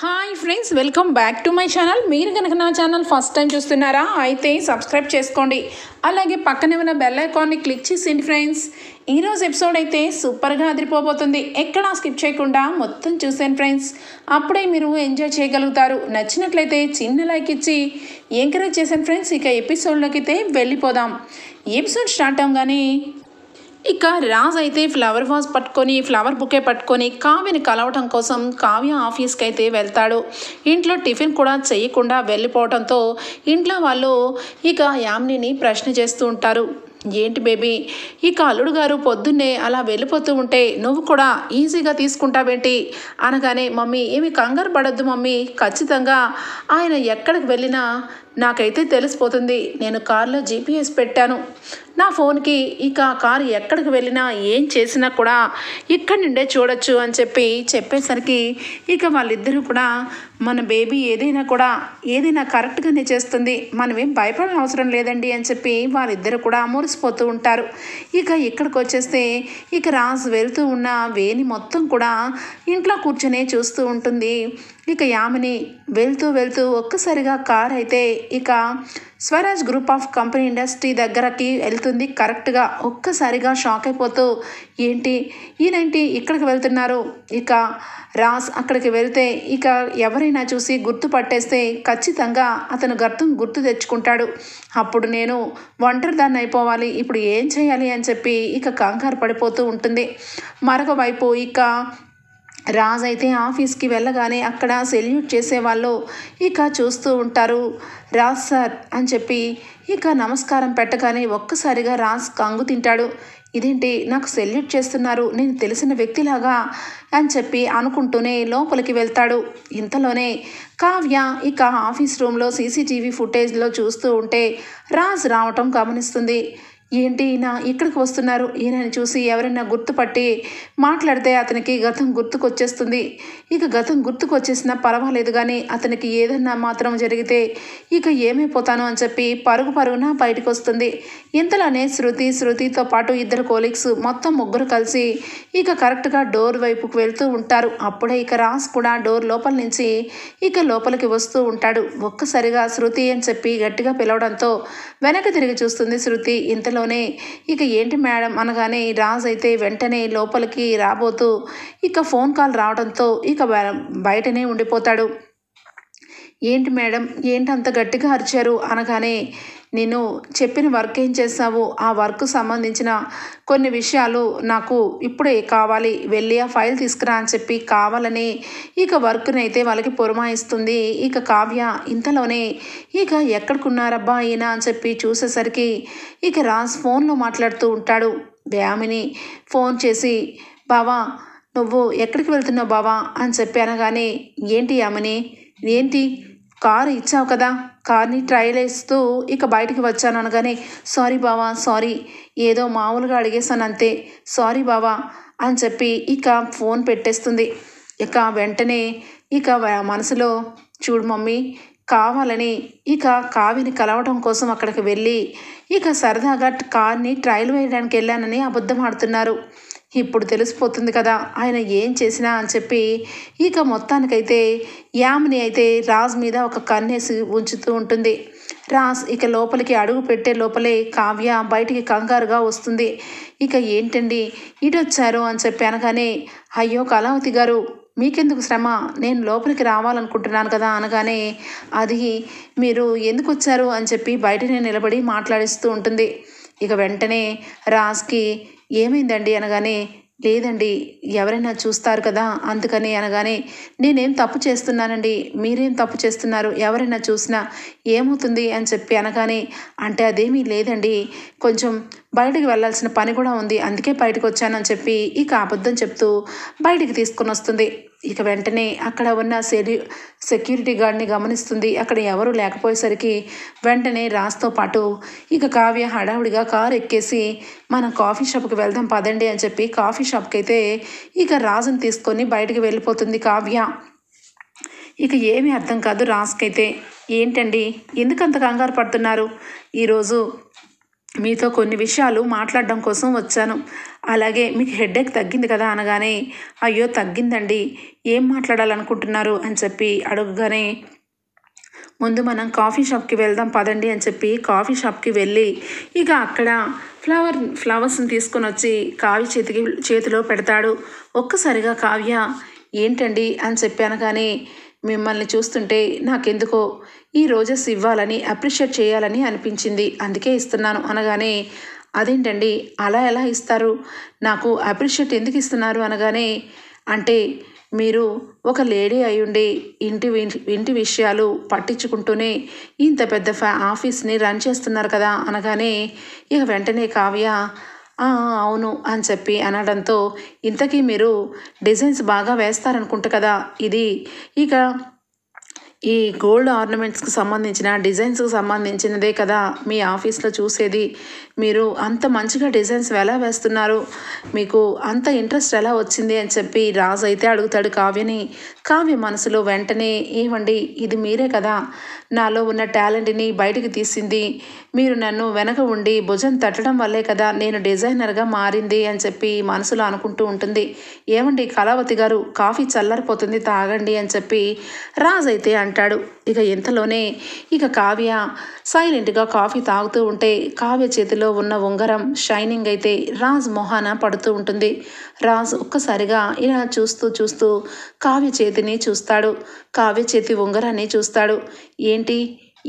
Hi friends, welcome back to my channel. మీరు కనుక నా ఛానల్ ఫస్ట్ టైం చూస్తున్నారా అయితే సబ్స్క్రైబ్ చేసుకోండి. అలాగే పక్కనే ఉన్న బెల్ ఐకాన్ని క్లిక్ చేసేయండి ఫ్రెండ్స్. ఈరోజు ఎపిసోడ్ అయితే సూపర్గా అదిరిపోబోతుంది. ఎక్కడా స్కిప్ చేయకుండా మొత్తం చూసేయండి ఫ్రెండ్స్. అప్పుడే మీరు ఎంజాయ్ చేయగలుగుతారు. నచ్చినట్లయితే చిన్న లైక్ ఇచ్చి ఎంకరేజ్ చేసాను ఫ్రెండ్స్. ఇక ఎపిసోడ్లోకి అయితే వెళ్ళిపోదాం. ఎపిసోడ్ స్టార్ట్ అవగానే ఇక రాజ్ అయితే ఫ్లవర్ బుకే పట్టుకొని కావ్యని కలవటం కోసం కావ్య ఆఫీస్కి అయితే వెళ్తాడు. ఇంట్లో టిఫిన్ కూడా చేయకుండా వెళ్ళిపోవడంతో ఇంట్లో వాళ్ళు ఇక యామినిని ప్రశ్న చేస్తూ ఉంటారు. ఏంటి బేబీ, ఇక అల్లుడు గారు పొద్దున్నే అలా వెళ్ళిపోతూ ఉంటే నువ్వు కూడా ఈజీగా తీసుకుంటావేంటి అనగానే, మమ్మీ ఏమి కంగారు పడద్దు మమ్మీ, ఖచ్చితంగా ఆయన ఎక్కడికి వెళ్ళినా నాకైతే తెలిసిపోతుంది. నేను కారులో జీపీఎస్ పెట్టాను నా ఫోన్కి. ఇక కారు ఎక్కడికి వెళ్ళినా ఏం చేసినా కూడా ఇక్కడి నుండే చూడొచ్చు అని చెప్పేసరికి ఇక వాళ్ళిద్దరూ కూడా మన బేబీ ఏదైనా కరెక్ట్గానే చేస్తుంది, మనమేం భయపడని అవసరం లేదండి అని చెప్పి వాళ్ళిద్దరూ కూడా మురిసిపోతూ ఉంటారు. ఇక ఇక్కడికి వచ్చేస్తే ఇక రాజ్ వెళ్తూ ఉన్న వేణి మొత్తం కూడా ఇంట్లో కూర్చొని చూస్తూ ఉంటుంది. ఇక యామిని వెళ్తూ ఒక్కసారిగా కార్ అయితే ఇక Swaraj group of company industry దగ్గరకి వెళ్తుంది. కరెక్ట్గా ఒక్కసారిగా షాక్ అయిపోతూ, ఈయనేంటి ఇక్కడికి వెళ్తున్నారు. ఇక రాజ్ అక్కడికి వెళ్తే ఇక ఎవరైనా చూసి గుర్తుపట్టేస్తే ఖచ్చితంగా అతను గుర్తు తెచ్చుకుంటాడు. అప్పుడు నేను ఒంటరిదాన్ని అయిపోవాలి, ఇప్పుడు ఏం చేయాలి అని చెప్పి ఇక కంగారు పడిపోతూ ఉంటుంది. మరొక వైపు ఇక రాజ్ అయితే ఆఫీస్కి వెళ్ళగానే అక్కడ సెల్యూట్ చేసేవాళ్ళు ఇక చూస్తూ ఉంటారు. రాజ్ సార్ అని చెప్పి ఇక నమస్కారం పెట్టగానే ఒక్కసారిగా రాజ్ కంగు తింటాడు. ఇదేంటి నాకు సెల్యూట్ చేస్తున్నారు, నేను తెలిసిన వ్యక్తిలాగా అని చెప్పి అనుకుంటూనే లోపలికి వెళ్తాడు. ఇంతలోనే కావ్య ఇక ఆఫీస్ రూమ్లో సీసీటీవీ ఫుటేజ్లో చూస్తూ ఉంటే రాజ్ రావటం గమనిస్తుంది. ఏంటి ఈయన ఇక్కడికి వస్తున్నారు, ఈయనని చూసి ఎవరైనా గుర్తుపట్టి మాట్లాడితే అతనికి గతం గుర్తుకొచ్చేస్తుంది. ఇక గతం గుర్తుకొచ్చేసినా పర్వాలేదు, కానీ అతనికి ఏదన్నా మాత్రం జరిగితే ఇక ఏమైపోతాను అని చెప్పి పరుగున బయటకు వస్తుంది. ఇంతలోనే శృతితో పాటు ఇద్దరు కోలీగ్స్ మొత్తం ముగ్గురు కలిసి ఇక కరెక్ట్గా డోర్ వైపుకు వెళ్తూ ఉంటారు. అప్పుడే ఇక రాజ్ కూడా డోర్ లోపల నుంచి ఇక లోపలికి వస్తూ ఉంటాడు. ఒక్కసారిగా శృతి అని చెప్పి గట్టిగా పిలవడంతో వెనక్కి తిరిగి చూస్తుంది శృతి. ఇంతలోనే ఇక ఏంటి మేడం అనగానే రాజ్ అయితే వెంటనే లోపలికి రాబోతూ ఇక ఫోన్ కాల్ రావడంతో ఇక బయటనే ఉండిపోతాడు. ఏంటి మేడం, ఏంటంత గట్టిగా అరిచారు అనగానే, నేను చెప్పిన వర్క్ ఏం చేస్తావు, ఆ వర్క్ సంబంధించిన కొన్ని విషయాలు నాకు ఇప్పుడే కావాలి, వెళ్ళి ఆ ఫైల్ తీసుకురా అని చెప్పి కావాలని ఇక వర్క్ని అయితే వాళ్ళకి పురమాయిస్తుంది ఇక కావ్య. ఇంతలోనే ఇక ఎక్కడికున్నారబ్బా ఈయన అని చెప్పి చూసేసరికి ఇక రాజ్ ఫోన్లో మాట్లాడుతూ ఉంటాడు. యామిని ఫోన్ చేసి, బావా నువ్వు ఎక్కడికి వెళ్తున్నావు బావా అని చెప్పి అనగానే, ఏంటి యామిని, ఏంటి కారు ఇచ్చావు కదా, కార్ని ట్రైల్ వేస్తూ ఇక బయటికి వచ్చాను అనగానే, సారీ బావా సారీ, ఏదో మామూలుగా అడిగేశాను అంతే, సారీ బావా అని చెప్పి ఇక ఫోన్ పెట్టేస్తుంది. ఇక వెంటనే ఇక మనసులో, చూడు మమ్మీ, కావాలని ఇక కావ్యని కలవడం కోసం అక్కడికి వెళ్ళి ఇక సరదాగా కార్ని ట్రైల్ వేయడానికి వెళ్ళానని అబద్ధం ఆడుతున్నారు. ఇప్పుడు తెలిసిపోతుంది కదా ఆయన ఏం చేసినా అని చెప్పి ఇక మొత్తానికైతే యామిని అయితే రాజ్ మీద ఒక కన్నేసి ఉంచుతూ ఉంటుంది. రాజ్ ఇక లోపలికి అడుగు పెట్టే లోపలే కావ్య బయటికి కంగారుగా వస్తుంది. ఇక ఏంటండి ఇటు వచ్చారు అని చెప్పి అనగానే, అయ్యో కళావతి గారు మీకెందుకు శ్రమ, నేను లోపలికి రావాలనుకుంటున్నాను కదా అనగానే, అది మీరు ఎందుకు వచ్చారు అని చెప్పి బయటనే నిలబడి మాట్లాడిస్తూ ఉంటుంది. ఇక వెంటనే రాజ్కి ఏమైందండి అనగానే, లేదండి ఎవరైనా చూస్తారు కదా అందుకని అనగానే, నేనేం తప్పు చేస్తున్నానండి, మీరేం తప్పు చేస్తున్నారు, ఎవరైనా చూసినా ఏమవుతుంది అని చెప్పి అనగానే, అంటే అదేమీ లేదండి, కొంచెం బయటికి వెళ్ళాల్సిన పని కూడా ఉంది, అందుకే బయటకు వచ్చానని చెప్పి ఇక అబద్ధం చెప్తూ బయటికి తీసుకొని వస్తుంది. ఇక వెంటనే అక్కడ ఉన్న సెక్యూరిటీ గార్డ్ని గమనిస్తుంది. అక్కడ ఎవరు లేకపోయేసరికి వెంటనే రాజ్తో పాటు ఇక కావ్య హడావుడిగా కారు ఎక్కేసి, మనం కాఫీ షాప్కి వెళ్దాం పదండి అని చెప్పి కాఫీ షాప్కి అయితే ఇక రాజుని తీసుకొని బయటికి వెళ్ళిపోతుంది కావ్య. ఇక ఏమీ అర్థం కాదు రాజ్కైతే. ఏంటండి ఎందుకంత కంగారు పడుతున్నారు, ఈరోజు మీతో కొన్ని విషయాలు మాట్లాడడం కోసం వచ్చాను, అలాగే మీకు హెడేక్ తగ్గింది కదా అనగానే, అయ్యో తగ్గిందండి, ఏం మాట్లాడాలనుకుంటున్నారు అని చెప్పి అడగగానే, ముందు మనం కాఫీ షాప్కి వెళ్దాం పదండి అని చెప్పి కాఫీ షాప్కి వెళ్ళి ఇక అక్కడ ఫ్లవర్స్ని తీసుకొని వచ్చి కావ్య చేతిలో పెడతాడు. ఒక్కసారిగా కావ్య ఏంటండి అని చెప్పి అనగానే, మిమ్మల్ని చూస్తుంటే నాకెందుకో ఈ రోజెస్ ఇవ్వాలని అప్రిషియేట్ చేయాలని అనిపించింది, అందుకే ఇస్తున్నాను అనగానే, అదేంటండి అలా ఎలా ఇస్తారు, నాకు అప్రిషియేట్ ఎందుకు ఇస్తున్నారు అనగానే, అంటే మీరు ఒక లేడీ అయ్యుండి ఇంటి విషయాలు పట్టించుకుంటూనే ఇంత పెద్ద ఆఫీస్ని రన్ చేస్తున్నారు కదా అనగానే, ఇక వెంటనే కావ్య అవును అని చెప్పి అనడంతో, ఇంతకీ మీరు డిజైన్స్ బాగా వేస్తారనుకుంటా కదా, ఇది ఇక ఈ గోల్డ్ ఆర్నమెంట్స్కి సంబంధించిన డిజైన్స్కి సంబంధించినదే కదా మీ ఆఫీస్లో చూసేది, మీరు అంత మంచిగా డిజైన్స్ ఎలా వేస్తున్నారు, మీకు అంత ఇంట్రెస్ట్ ఎలా వచ్చింది అని చెప్పి రాజు అయితే అడుగుతాడు కావ్యని. కావ్య మనసులో వెంటనే, ఏమండి ఇది మీరే కదా నాలో ఉన్న టాలెంట్ని బయటికి తీసింది, మీరు నన్ను వెనక ఉండి భుజం తట్టడం వల్లే కదా నేను డిజైనర్గా మారింది అని చెప్పి మనసులో అనుకుంటూ ఉంటుంది. ఏమండి కళావతి గారు, కాఫీ చల్లారిపోతుంది తాగండి అని చెప్పి రాజు అయితే అంటాడు. ఇక ఇంతలోనే ఇక కావ్య సైలెంట్గా కాఫీ తాగుతూ ఉంటే కావ్య చేతిలో ఉన్న ఉంగరం షైనింగ్ అయితే రాజ్ మొహాన పడుతూ ఉంటుంది. రాజ్ ఒక్కసారిగా ఇలా చూస్తూ కావ్య చేతిని చూస్తాడు. కావ్య చేతి ఉంగరాన్ని చూస్తాడు. ఏంటి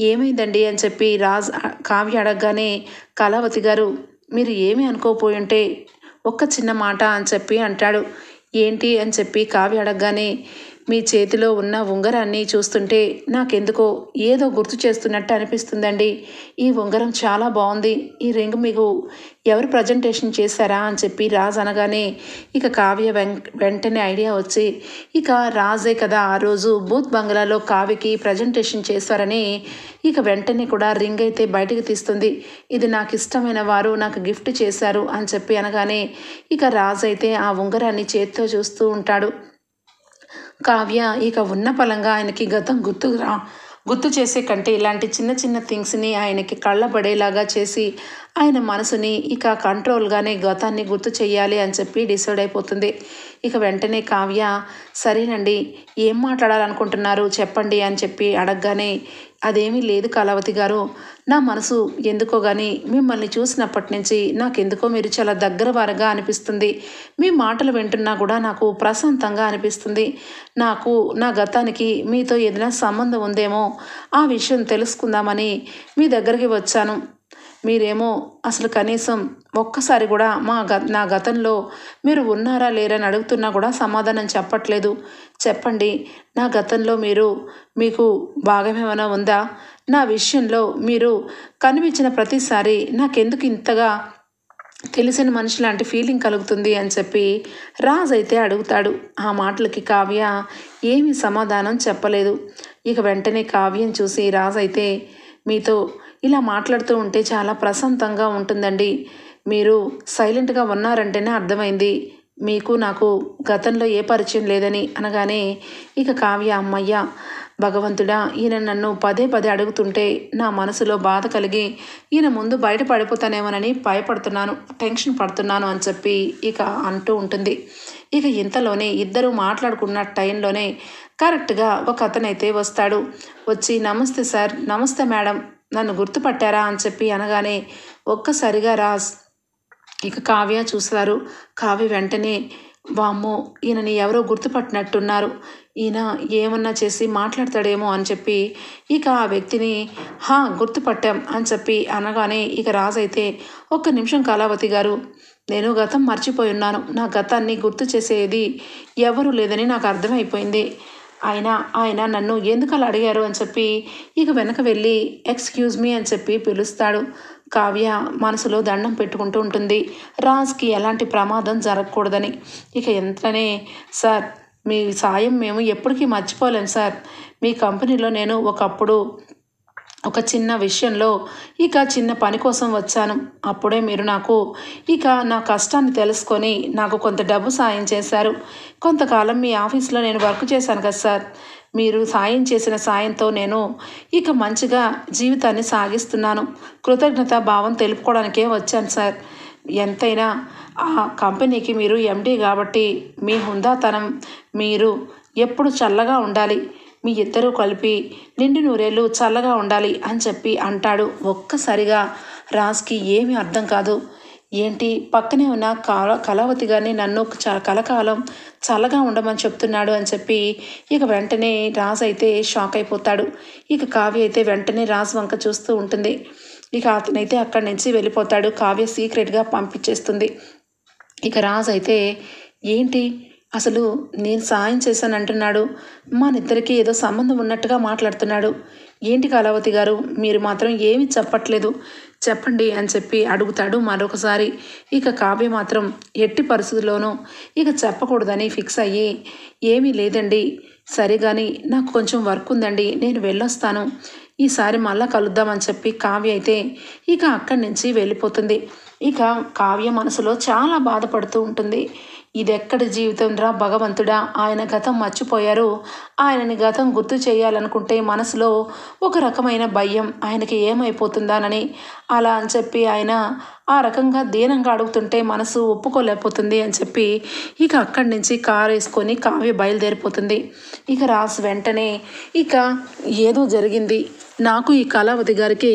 ఏమైందండి అని చెప్పి రాజ్ కావ్య అడగగానే, కళావతి గారు మీరు ఏమీ అనుకోపోయి ఉంటే ఒక్క చిన్న మాట అని చెప్పి అంటాడు. ఏంటి అని చెప్పి కావ్య అడగగానే, మీ చేతిలో ఉన్న ఉంగరాన్ని చూస్తుంటే నాకెందుకో ఏదో గుర్తు చేస్తున్నట్టు అనిపిస్తుందండి, ఈ ఉంగరం చాలా బాగుంది, ఈ రింగ్ మీకు ఎవరు ప్రజెంటేషన్ చేశారా అని చెప్పి రాజ్ అనగానే, ఇక కావ్య వెంటనే ఐడియా వచ్చి, ఇక రాజే కదా ఆ రోజు బూత్ బంగ్లాలో కావ్యకి ప్రజెంటేషన్ చేశారని ఇక వెంటనే కూడా రింగ్ అయితే బయటకు తీస్తుంది. ఇది నాకు ఇష్టమైన వారు నాకు గిఫ్ట్ చేశారు అని చెప్పి అనగానే, ఇక రాజ్ అయితే ఆ ఉంగరాన్ని చేత్తో చూస్తూ ఉంటాడు. కావ్య ఇక ఉన్న పలంగా ఆయనకి గతం గుర్తు చేసే కంటే ఇలాంటి చిన్న చిన్న థింగ్స్ని ఆయనకి కళ్ళబడేలాగా చేసి ఆయన మనసుని ఇక కంట్రోల్గానే గతాన్ని గుర్తు చేయాలి అని చెప్పి డిసైడ్ అయిపోతుంది. ఇక వెంటనే కావ్య, సరేనండి ఏం మాట్లాడాలనుకుంటున్నారు చెప్పండి అని చెప్పి అడగగానే, అదేమీ లేదు కళావతి గారు, నా మనసు ఎందుకో కానీ మిమ్మల్ని చూసినప్పటి నుంచి నాకెందుకో మీరు చాలా దగ్గర వారుగా అనిపిస్తుంది, మీ మాటలు వింటున్నా కూడా నాకు ప్రశాంతంగా అనిపిస్తుంది, నాకు నా గతానికి మీతో ఏదైనా సంబంధం ఉందేమో ఆ విషయం తెలుసుకుందామని మీ దగ్గరికి వచ్చాను. మీరేమో అసలు కనీసం ఒక్కసారి కూడా నా గతంలో మీరు ఉన్నారా లేరని అడుగుతున్నా కూడా సమాధానం చెప్పట్లేదు. చెప్పండి, నా గతంలో మీకు భాగమేమైనా ఉందా, నా విషయంలో మీరు కనిపించిన ప్రతిసారి నాకెందుకు ఇంతగా తెలిసిన మనిషి లాంటి ఫీలింగ్ కలుగుతుంది అని చెప్పి రాజ్ అయితే అడుగుతాడు. ఆ మాటలకి కావ్య ఏమీ సమాధానం చెప్పలేదు. ఇక వెంటనే కావ్యం చూసి రాజ్ అయితే, మీతో ఇలా మాట్లాడుతూ ఉంటే చాలా ప్రశాంతంగా ఉంటుందండి, మీరు సైలెంట్గా ఉన్నారంటేనే అర్థమైంది మీకు నాకు గతంలో ఏ పరిచయం లేదని అనగానే, ఇక కావ్య అమ్మయ్య భగవంతుడా, ఈయన నన్ను పదే అడుగుతుంటే నా మనసులో బాధ కలిగి ఈయన ముందు బయట పడిపోతానేమోనని భయపడుతున్నాను, టెన్షన్ పడుతున్నాను అని చెప్పి ఇక అంటూ ఉంటుంది. ఇక ఇంతలోనే ఇద్దరు మాట్లాడుకున్న టైంలోనే కరెక్ట్గా ఒక అతనైతే వస్తాడు. వచ్చి, నమస్తే సార్, నమస్తే మేడం, నన్ను గుర్తుపట్టారా అని చెప్పి అనగానే ఒక్కసారిగా రాజ్ ఇక కావ్య చూస్తారు. కావ్య వెంటనే, వామ్మో ఈయనని ఎవరో గుర్తుపట్టినట్టున్నారు, ఈయన ఏమన్నా చేసి మాట్లాడతాడేమో అని చెప్పి ఇక ఆ వ్యక్తిని గుర్తుపట్టాం అని చెప్పి అనగానే, ఇక రాజ్ అయితే, ఒక్క నిమిషం కళావతి గారు, నేను గతం మర్చిపోయి ఉన్నాను, నా గతాన్ని గుర్తు చేసేది ఎవరు లేదని నాకు అర్థమైపోయింది, ఆయన నన్ను ఎందుకు అలా అడిగారు అని చెప్పి ఇక వెనక వెళ్ళి ఎక్స్క్యూజ్ మీ అని చెప్పి పిలుస్తాడు. కావ్య మనసులో దండం పెట్టుకుంటూ ఉంటుంది, రాజ్కి ఎలాంటి ప్రమాదం జరగకూడదని. ఇక వెంటనే, సార్ మీ సాయం మేము ఎప్పటికీ మర్చిపోలేం సార్, మీ కంపెనీలో నేను ఒకప్పుడు ఒక చిన్న విషయంలో ఇక చిన్న పని కోసం వచ్చాను, అప్పుడే మీరు నాకు ఇక నా కష్టాన్ని తెలుసుకొని నాకు కొంత డబ్బు సాయం చేశారు, కొంతకాలం మీ ఆఫీస్లో నేను వర్క్ చేశాను కదా సార్, మీరు సాయం చేసిన సాయంతో నేను ఇక మంచిగా జీవితాన్ని సాగిస్తున్నాను, కృతజ్ఞత భావం తెలుపుకోవడానికే వచ్చాను సార్, ఎంతైనా ఆ కంపెనీకి మీరు ఎండీ కాబట్టి మీ హుందాతనం మీరు ఎప్పుడు చల్లగా ఉండాలి, మీ ఇద్దరూ కలిపి నిండు నూరేళ్ళు చల్లగా ఉండాలి అని చెప్పి అంటాడు. ఒక్కసారిగా రాజ్కి ఏమీ అర్థం కాదు. ఏంటి పక్కనే ఉన్న కళావతి గారిని నన్ను కలకాలం చల్లగా ఉండమని చెప్తున్నాడు అని చెప్పి ఇక వెంటనే రాజు అయితే షాక్ అయిపోతాడు. ఇక కావ్య అయితే వెంటనే రాజు వంక చూస్తూ ఉంటుంది. ఇక అతనైతే అక్కడి నుంచి వెళ్ళిపోతాడు. కావ్య సీక్రెట్గా పంపించేస్తుంది. ఇక రాజు అయితే ఏంటి అసలు నేను సాయం చేశాను అంటున్నాడు, మన ఇద్దరికి ఏదో సంబంధం ఉన్నట్టుగా మాట్లాడుతున్నాడు, ఏంటి కళావతి గారు మీరు మాత్రం ఏమీ చెప్పట్లేదు, చెప్పండి అని చెప్పి అడుగుతాడు మరొకసారి. ఇక కావ్య మాత్రం ఎట్టి పరిస్థితుల్లోనూ ఇక చెప్పకూడదని ఫిక్స్ అయ్యి ఏమీ లేదండి, సరే కానీ నాకు కొంచెం వర్క్ ఉందండి, నేను వెళ్ళొస్తాను, ఈసారి మళ్ళా కలుద్దామని చెప్పి కావ్య అయితే ఇక అక్కడి నుంచి వెళ్ళిపోతుంది. ఇక కావ్య మనసులో చాలా బాధపడుతూ ఉంటుంది. ఇదెక్కడి జీవితం రా భగవంతుడా, ఆయన గతం మర్చిపోయారు, ఆయనని గతం గుర్తు చేయాలనుకుంటే మనసులో ఒక రకమైన భయం, ఆయనకి ఏమైపోతుందానని. అలా అని చెప్పి ఆయన ఆ రకంగా దీనంగా అడుగుతుంటే మనసు ఒప్పుకోలేకపోతుంది అని చెప్పి ఇక అక్కడి నుంచి కారు వేసుకొని కావ్య బయలుదేరిపోతుంది. ఇక రాజు వెంటనే ఇక ఏదో జరిగింది, నాకు ఈ కళావతి గారికి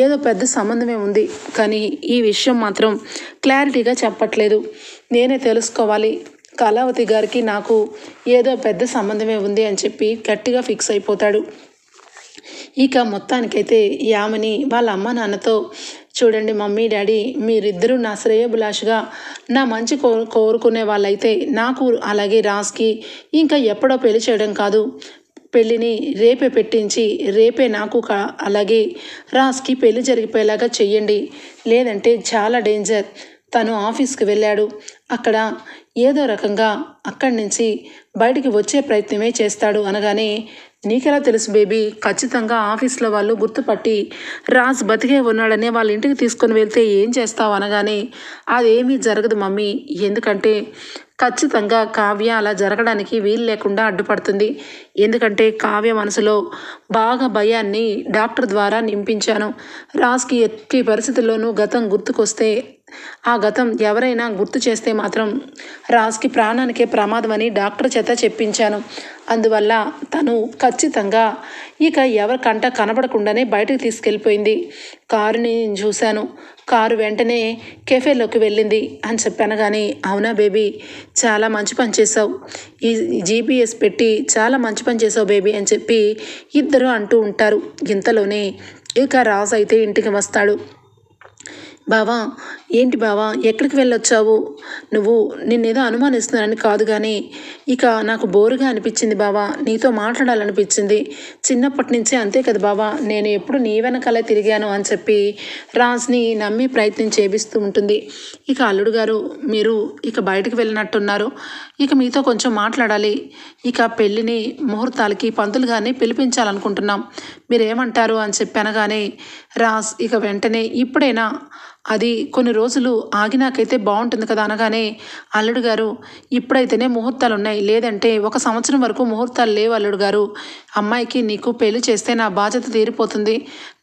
ఏదో పెద్ద సంబంధమే ఉంది, కానీ ఈ విషయం మాత్రం క్లారిటీగా చెప్పట్లేదు, నేనే తెలుసుకోవాలి, కళావతి గారికి నాకు ఏదో పెద్ద సంబంధమే ఉంది అని చెప్పి గట్టిగా ఫిక్స్ అయిపోతాడు. ఇక మొత్తానికైతే యామిని వాళ్ళ అమ్మ నాన్నతో చూడండి మమ్మీ డాడీ మీరిద్దరూ నా శ్రేయోభిలాషగా నా మంచి కోరుకునే వాళ్ళైతే నాకు అలాగే రాజ్కి ఇంకా ఎప్పుడో పెళ్లి చేయడం కాదు, పెళ్ళిని రేపే పెట్టించి రేపే నాకు అలాగే రాజ్కి పెళ్లి జరిగిపోయేలాగా చెయ్యండి, లేదంటే చాలా డేంజర్, తను ఆఫీస్కి వెళ్ళాడు, అక్కడ ఏదో రకంగా అక్కడి నుంచి బయటికి వచ్చే ప్రయత్నమే చేస్తాడు అనగానే నీకెలా తెలుసు బేబీ, ఖచ్చితంగా ఆఫీస్లో వాళ్ళు గుర్తుపట్టి రాజ్ బతికే ఉన్నాడని వాళ్ళ ఇంటికి తీసుకొని వెళ్తే ఏం చేస్తావు అనగానే అదేమీ జరగదు మమ్మీ, ఎందుకంటే ఖచ్చితంగా కావ్య అలా జరగడానికి వీలు లేకుండా అడ్డుపడుతుంది, ఎందుకంటే కావ్య మనసులో బాగా భయాన్ని డాక్టర్ ద్వారా నింపించాను, రాజ్కి ఎట్టి పరిస్థితుల్లోనూ గతం గుర్తుకొస్తే ఆ గతం ఎవరైనా గుర్తు చేస్తే మాత్రం రాజ్కి ప్రాణానికే ప్రమాదం అని డాక్టర్ చేత చెప్పించాను, అందువల్ల తను ఖచ్చితంగా ఇక ఎవరికంట కనబడకుండానే బయటకు తీసుకెళ్ళిపోయింది, కారుని నేను చూశాను, కారు వెంటనే కెఫేలోకి వెళ్ళింది అని చెప్పాను. కానీ అవునా బేబీ చాలా మంచి పని చేసావు, ఈ జీపీఎస్ పెట్టి చాలా మంచి పని చేసావు బేబీ అని చెప్పి ఇద్దరు అంటూ ఉంటారు. ఇంతలోనే ఇక రాజు అయితే ఇంటికి వస్తాడు. బావా ఏంటి బావా ఎక్కడికి వెళ్ళొచ్చావు, నువ్వు నిన్నేదో అనుమానిస్తున్నానని కాదు, కానీ ఇక నాకు బోరుగా అనిపించింది బావా, నీతో మాట్లాడాలనిపించింది, చిన్నప్పటి నుంచే అంతే కదా బావా, నేను ఎప్పుడు నీ వెనకాలే తిరిగాను అని చెప్పి రాజ్ని నమ్మి ప్రయత్నం చేపిస్తూ ఉంటుంది. ఇక అల్లుడు గారు మీరు ఇక బయటకు వెళ్ళినట్టున్నారు, ఇక మీతో కొంచెం మాట్లాడాలి, ఇక పెళ్ళిని ముహూర్తాలకి పంతులు గారిని పిలిపించాలనుకుంటున్నాం, మీరేమంటారు అని చెప్పాను. కానీ రాజ్ ఇక వెంటనే ఇప్పుడైనా అది కొన్ని రోజులు ఆగినాకైతే బాగుంటుంది కదా అనగానే అల్లుడు గారు ఇప్పుడైతేనే ముహూర్తాలు ఉన్నాయి, లేదంటే 1 సంవత్సరం వరకు ముహూర్తాలు లేవు అల్లుడు గారు, అమ్మాయికి నీకు పెళ్లి చేస్తే నా బాధ్యత తీరిపోతుంది,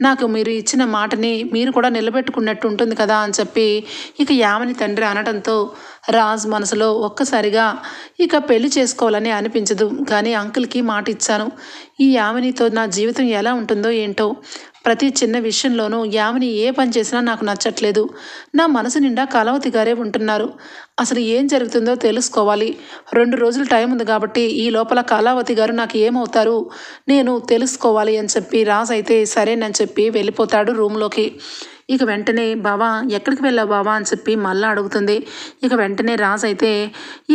నాకు మీరు ఇచ్చిన మాటని మీరు కూడా నిలబెట్టుకున్నట్టు ఉంటుంది కదా అని చెప్పి ఇక యామిని తండ్రి అనడంతో రాజ్ మనసులో ఒక్కసారిగా ఇక పెళ్లి చేసుకోవాలని అనిపించదు, కానీ అంకుల్కి మాట ఇచ్చాను, ఈ యామినితో నా జీవితం ఎలా ఉంటుందో ఏంటో, ప్రతి చిన్న విషయంలోనూ యామిని ఏ పని చేసినా నాకు నచ్చట్లేదు, నా మనసు నిండా కళావతి గారే ఉంటున్నారు, అసలు ఏం జరుగుతుందో తెలుసుకోవాలి, 2 రోజులు టైం ఉంది కాబట్టి ఈ లోపల కళావతి గారు నాకు ఏమవుతారు నేను తెలుసుకోవాలి అని చెప్పి రాజ్ అయితే సరేనని చెప్పి వెళ్ళిపోతాడు రూమ్లోకి. ఇక వెంటనే బావా ఎక్కడికి వెళ్ళావు బావా అని చెప్పి మళ్ళీ అడుగుతుంది. ఇక వెంటనే రాజ్ అయితే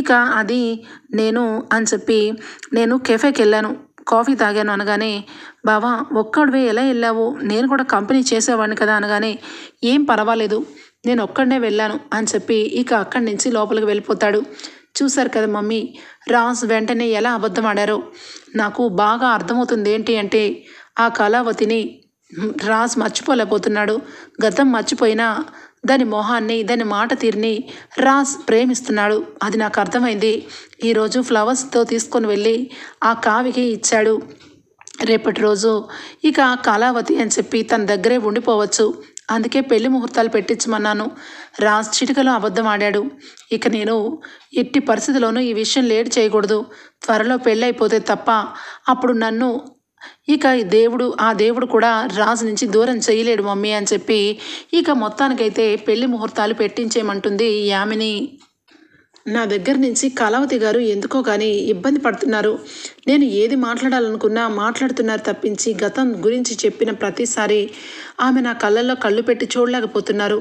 ఇక అది నేను అని చెప్పి నేను కెఫేకి వెళ్ళాను, కాఫీ తాగాను అనగానే బావా ఒక్కడివే ఎలా వెళ్ళావు, నేను కూడా కంపెనీ చేసేవాడిని కదా అనగానే ఏం పర్వాలేదు నేను ఒక్కడనే వెళ్ళాను అని చెప్పి ఇక అక్కడి నుంచి లోపలికి వెళ్ళిపోతాడు. చూశారు కదా మమ్మీ రాజ్ వెంటనే ఎలా అబద్ధం ఆడారో, నాకు బాగా అర్థమవుతుంది ఏంటి అంటే ఆ కళావతిని రాజ్ మర్చిపోలేకపోతున్నాడు, గతం మర్చిపోయినా దాని మొహాన్ని దాని మాట తీరుని రాజ్ ప్రేమిస్తున్నాడు, అది నాకు అర్థమైంది, ఈరోజు ఫ్లవర్స్తో తీసుకొని వెళ్ళి ఆ కావికి ఇచ్చాడు, రేపటి రోజు ఇక కళావతి అని చెప్పి తన దగ్గరే ఉండిపోవచ్చు అందుకే పెళ్లి ముహూర్తాలు పెట్టించమన్నాను. రాజ్ చిటికలో అబద్ధం ఆడాడు. ఇక నేను ఎట్టి పరిస్థితిలోనూ ఈ విషయం లేట్ చేయకూడదు. త్వరలో పెళ్ళి అయిపోతే తప్ప అప్పుడు నన్ను ఇక ఆ దేవుడు కూడా రాజు నుంచి దూరం చేయలేడు మమ్మీ అని చెప్పి ఇక మొత్తానికైతే పెళ్లి ముహూర్తాలు పెట్టించేయమంటుంది యామిని. నా దగ్గర నుంచి కళావతి గారు ఎందుకో కానీ ఇబ్బంది పడుతున్నారు. నేను ఏది మాట్లాడాలనుకున్నా మాట్లాడుతున్నారు తప్పించి గతం గురించి చెప్పిన ప్రతిసారి ఆమె నా కళ్ళల్లో కళ్ళు పెట్టి చూడలేకపోతున్నారు.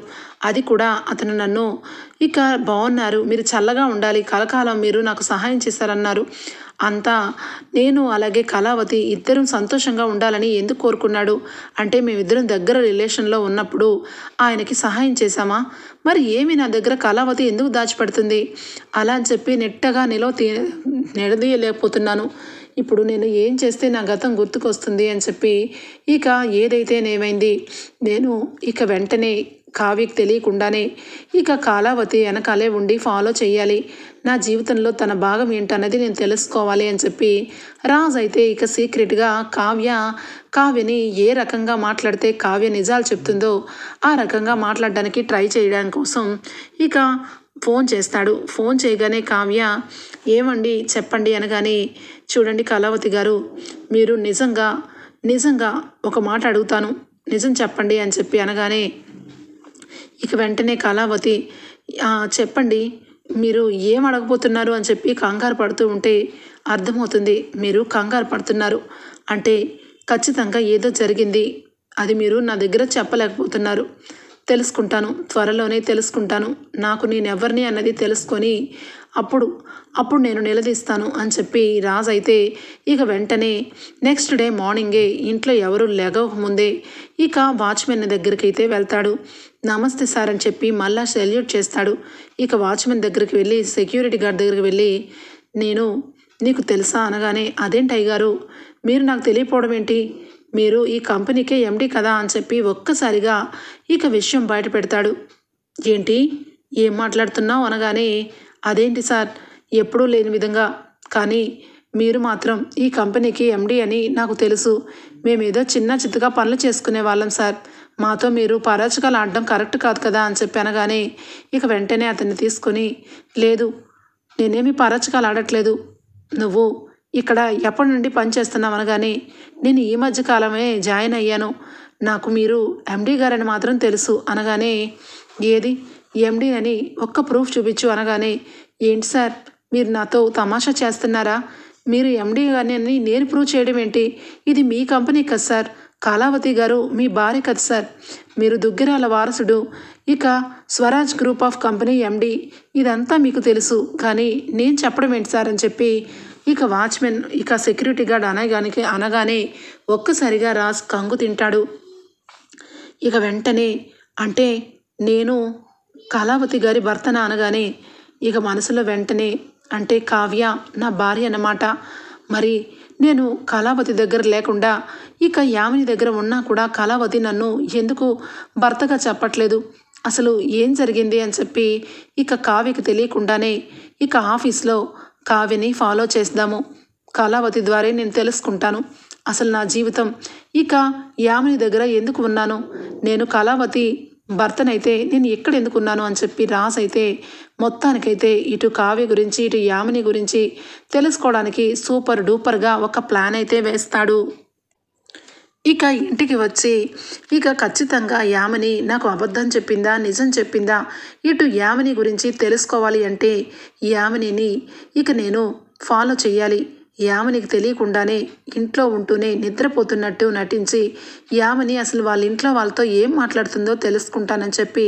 అది కూడా అతను నన్ను ఇక బాగున్నారు, మీరు చల్లగా ఉండాలి, కలకాలం మీరు నాకు సహాయం చేశారన్నారు. అంతా నేను అలాగే కళావతి ఇద్దరం సంతోషంగా ఉండాలని ఎందుకు కోరుకున్నాడు అంటే మేమిద్దరం దగ్గర రిలేషన్లో ఉన్నప్పుడు ఆయనకి సహాయం చేశామా? మరి ఏమి నా దగ్గర కళావతి ఎందుకు దాచిపెడుతుంది? అలా అని చెప్పి నెట్టగా నిలదీయలేకపోతున్నాను. ఇప్పుడు నేను ఏం చేస్తే నా గతం గుర్తుకొస్తుంది అని చెప్పి ఇక ఏదైతేనేమైంది నేను ఇక వెంటనే కావ్యకి తెలియకుండానే ఇక కళావతి వెనకాలే ఉండి ఫాలో చేయాలి. నా జీవితంలో తన భాగం ఏంటన్నది నేను తెలుసుకోవాలి అని చెప్పి రాజ్ అయితే ఇక సీక్రెట్గా కావ్యని ఏ రకంగా మాట్లాడితే కావ్య నిజాలు చెప్తుందో ఆ రకంగా మాట్లాడడానికి ట్రై చేయడం కోసం ఇక ఫోన్ చేస్తాడు. ఫోన్ చేయగానే కావ్య ఏమండి చెప్పండి అనగానే, చూడండి కళావతి గారు, మీరు నిజంగా ఒక మాట అడుగుతాను, నిజం చెప్పండి అని చెప్పి అనగానే ఇక వెంటనే కళావతి చెప్పండి మీరు ఏం అడగబోతున్నారు అని చెప్పి కంగారు పడుతూ ఉంటే అర్థమవుతుంది మీరు కంగారు పడుతున్నారు అంటే ఖచ్చితంగా ఏదో జరిగింది, అది మీరు నా దగ్గర చెప్పలేకపోతున్నారు. తెలుసుకుంటాను, త్వరలోనే తెలుసుకుంటాను. నాకు నేను ఎవరిని అన్నది తెలుసుకొని అప్పుడు నేను నిలదీస్తాను అని చెప్పి రాజ్ అయితే ఇక వెంటనే నెక్స్ట్ డే మార్నింగే ఇంట్లో ఎవరు లేగకముందే ఇక వాచ్మెన్ దగ్గరికి అయితే వెళ్తాడు. నమస్తే సార్ అని చెప్పి మళ్ళా సెల్యూట్ చేస్తాడు. ఇక వాచ్మెన్ దగ్గరికి వెళ్ళి సెక్యూరిటీ గార్డ్ దగ్గరికి వెళ్ళి నేను నీకు తెలుసా అనగానే, అదేంటి అయ్యగారు మీరు నాకు తెలియపోవడం ఏంటి, మీరు ఈ కంపెనీకే ఎండి కదా అని చెప్పి ఒక్కసారిగా ఇక విషయం బయట పెడతాడు. ఏంటి ఏం మాట్లాడుతున్నావు అనగానే, అదేంటి సార్ ఎప్పుడూ లేని విధంగా, కానీ మీరు మాత్రం ఈ కంపెనీకి ఎండి అని నాకు తెలుసు, మేమేదో చిన్న చిత్తగా పనులు చేసుకునే వాళ్ళం సార్, మాతో మీరు పరాచకాలు ఆడడం కరెక్ట్ కాదు కదా అని చెప్పి అనగానే ఇక వెంటనే అతన్ని తీసుకొని, లేదు నేనేమి పరాచకాలు ఆడట్లేదు, నువ్వు ఇక్కడ ఎప్పటి నుండి పనిచేస్తున్నావు అనగానే, నేను ఈ మధ్య కాలమే జాయిన్ అయ్యాను, నాకు మీరు ఎండి గారని మాత్రం తెలుసు అనగానే, ఏది ఎండి అని ఒక్క ప్రూఫ్ చూపించు అనగానే, ఏంటి సార్ మీరు నాతో తమాషా చేస్తున్నారా, మీరు ఎండి గారిని నేను ప్రూవ్ చేయడం ఏంటి, ఇది మీ కంపెనీ కదా సార్, కళావతి గారు మీ భార్య కదా సార్, మీరు దుగ్గిరాల వారసుడు, ఇక Swaraj group of company MD, ఇదంతా మీకు తెలుసు, కానీ నేను చెప్పడం ఏంటి సార్ అని చెప్పి ఇక వాచ్మెన్ ఇక సెక్యూరిటీ గార్డ్ అనగానే ఒక్కసారిగా రాజ్ కంగు తింటాడు. ఇక వెంటనే అంటే నేను కళావతి గారి భర్తన అనగానే ఇక మనసులో వెంటనే అంటే కావ్య నా భార్య అన్నమాట, మరి నేను కళావతి దగ్గర లేకుండా ఇక యామిని దగ్గర ఉన్నా కూడా కళావతి నన్ను ఎందుకు భర్తగా చెప్పట్లేదు, అసలు ఏం జరిగింది అని చెప్పి ఇక కావ్యకి తెలియకుండానే ఇక ఆఫీస్లో కావ్యని ఫాలో చేద్దాము, కళావతి ద్వారా నేను తెలుసుకుంటాను అసలు నా జీవితం, ఇక యామిని దగ్గర ఎందుకు ఉన్నాను, నేను కళావతి భర్తనైతే నేను ఎక్కడ ఎందుకున్నాను అని చెప్పి రాజ్ అయితే మొత్తానికైతే ఇటు కావ్య గురించి ఇటు యామిని గురించి తెలుసుకోవడానికి సూపర్ డూపర్గా ఒక ప్లాన్ అయితే వేస్తాడు. ఇక ఇంటికి వచ్చి ఇక ఖచ్చితంగా యామిని నాకు అబద్ధం చెప్పిందా నిజం చెప్పిందా, ఇటు యామిని గురించి తెలుసుకోవాలి అంటే యామినిని ఇక నేను ఫాలో చేయాలి, యామినికి తెలియకుండానే ఇంట్లో ఉంటూనే నిద్రపోతున్నట్టు నటించి యామిని అసలు వాళ్ళ ఇంట్లో వాళ్ళతో ఏం మాట్లాడుతుందో తెలుసుకుంటానని చెప్పి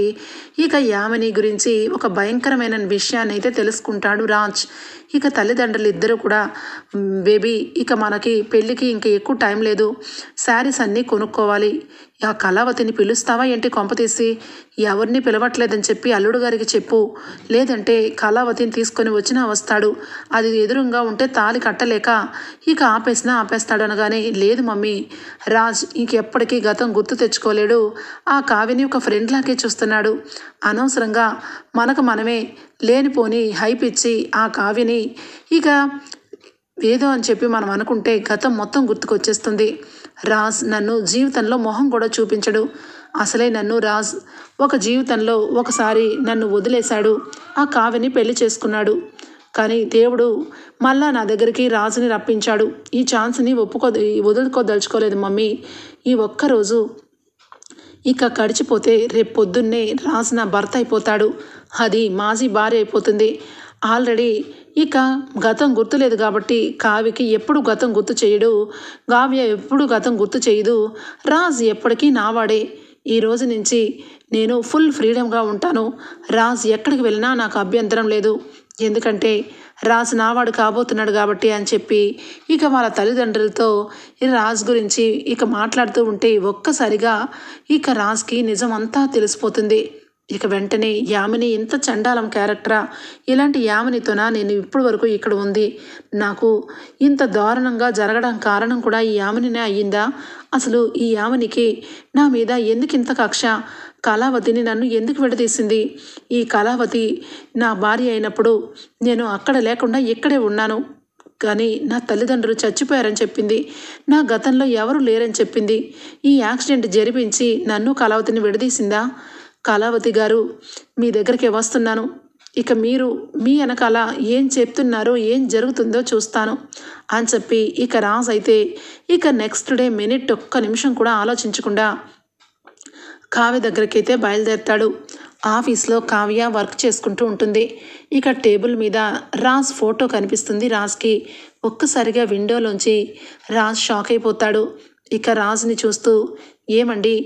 ఇక యామిని గురించి ఒక భయంకరమైన విషయాన్ని అయితే తెలుసుకుంటాడు రాజ్. ఇక తల్లిదండ్రులు ఇద్దరు కూడా, బేబీ ఇక మనకి పెళ్ళికి ఇంకా ఎక్కువ టైం లేదు, శారీస్ అన్నీ కొనుక్కోవాలి, ఆ కళావతిని పిలుస్తావా ఏంటి కొంపతీసి, ఎవరిని పిలవట్లేదని చెప్పి అల్లుడు గారికి చెప్పు, లేదంటే కళావతిని తీసుకొని వచ్చినా వస్తాడు, అది ఎదురుగా ఉంటే తాళి కట్టలేక ఇక ఆపేస్తాడు అనగానే, లేదు మమ్మీ రాజ్ ఇంకెప్పటికీ గతం గుర్తు తెచ్చుకోలేడు, ఆ కావ్యని ఒక ఫ్రెండ్ లాగే చూస్తున్నాడు, అనవసరంగా మనమే లేనిపోని హైప్ ఇచ్చి ఆ కావ్యని ఇక ఏదో అని చెప్పి మనం అనుకుంటే గతం మొత్తం గుర్తుకొచ్చేస్తుంది, రాజ్ నన్ను జీవితంలో మొహం కూడా చూపించడు, అసలే నన్ను రాజ్ ఒక జీవితంలో ఒకసారి నన్ను వదిలేశాడు, ఆ కావ్యని పెళ్లి చేసుకున్నాడు. కానీ దేవుడు మళ్ళా నా దగ్గరికి రాజుని రప్పించాడు. ఈ ఛాన్స్ని వదులుకోదలుచుకోలేదు మమ్మీ. ఈ ఒక్కరోజు ఇక గడిచిపోతే రేపు పొద్దున్నే రాజు నా భర్త అయిపోతాడు, అది మాజీ భార్య అయిపోతుంది. ఆల్రెడీ ఇక గతం గుర్తులేదు కాబట్టి కావ్యకి ఎప్పుడు గతం గుర్తు చేయడు, కావ్య ఎప్పుడు గతం గుర్తు చేయదు. రాజ్ ఎప్పటికీ నావాడే. ఈ రోజు నుంచి నేను ఫుల్ ఫ్రీడమ్గా ఉంటాను. రాజ్ ఎక్కడికి వెళ్ళినా నాకు అభ్యంతరం లేదు, ఎందుకంటే రాజ్ నావాడు కాబోతున్నాడు కాబట్టి అని చెప్పి ఇక వాళ్ళ తల్లిదండ్రులతో ఈ రాజ్ గురించి ఇక మాట్లాడుతూ ఉంటే ఒక్కసారిగా ఇక రాజ్కి నిజం అంతా తెలిసిపోతుంది. ఇక వెంటనే యామిని ఇంత చండాలం క్యారెక్టరా, ఇలాంటి యామినితోనా నేను ఇప్పటి వరకు ఇక్కడ ఉంది, నాకు ఇంత దారుణంగా జరగడం కారణం కూడా ఈ యామినినే అయ్యిందా, అసలు ఈ యామినికి నా మీద ఎందుకు ఇంత కక్ష, కళావతిని నన్ను ఎందుకు విడదీసింది, ఈ కళావతి నా భార్య అయినప్పుడు నేను అక్కడ లేకుండా ఇక్కడే ఉన్నాను, కానీ నా తల్లిదండ్రులు చచ్చిపోయారని చెప్పింది, నా గతంలో ఎవరు లేరని చెప్పింది, ఈ యాక్సిడెంట్ జరిపించి నన్ను కళావతిని విడదీసిందా. కళావతి గారు, మీ దగ్గరికి వస్తున్నాను, ఇక మీరు మీ వెనకాల ఏం చెప్తున్నారో ఏం జరుగుతుందో చూస్తాను అని చెప్పి ఇక రాజ్ అయితే ఇక నెక్స్ట్ డే మినిట్ ఒక్క నిమిషం కూడా ఆలోచించకుండా కావ్య దగ్గరికి అయితే బయలుదేరుతాడు. ఆఫీస్లో కావ్య వర్క్ చేసుకుంటూ ఉంటుంది. ఇక టేబుల్ మీద రాజ్ ఫోటో కనిపిస్తుంది రాజ్కి. ఒక్కసారిగా విండోలోంచి రాజ్ షాక్ అయిపోతాడు. ఇక రాజ్ని చూస్తూ, ఏమండి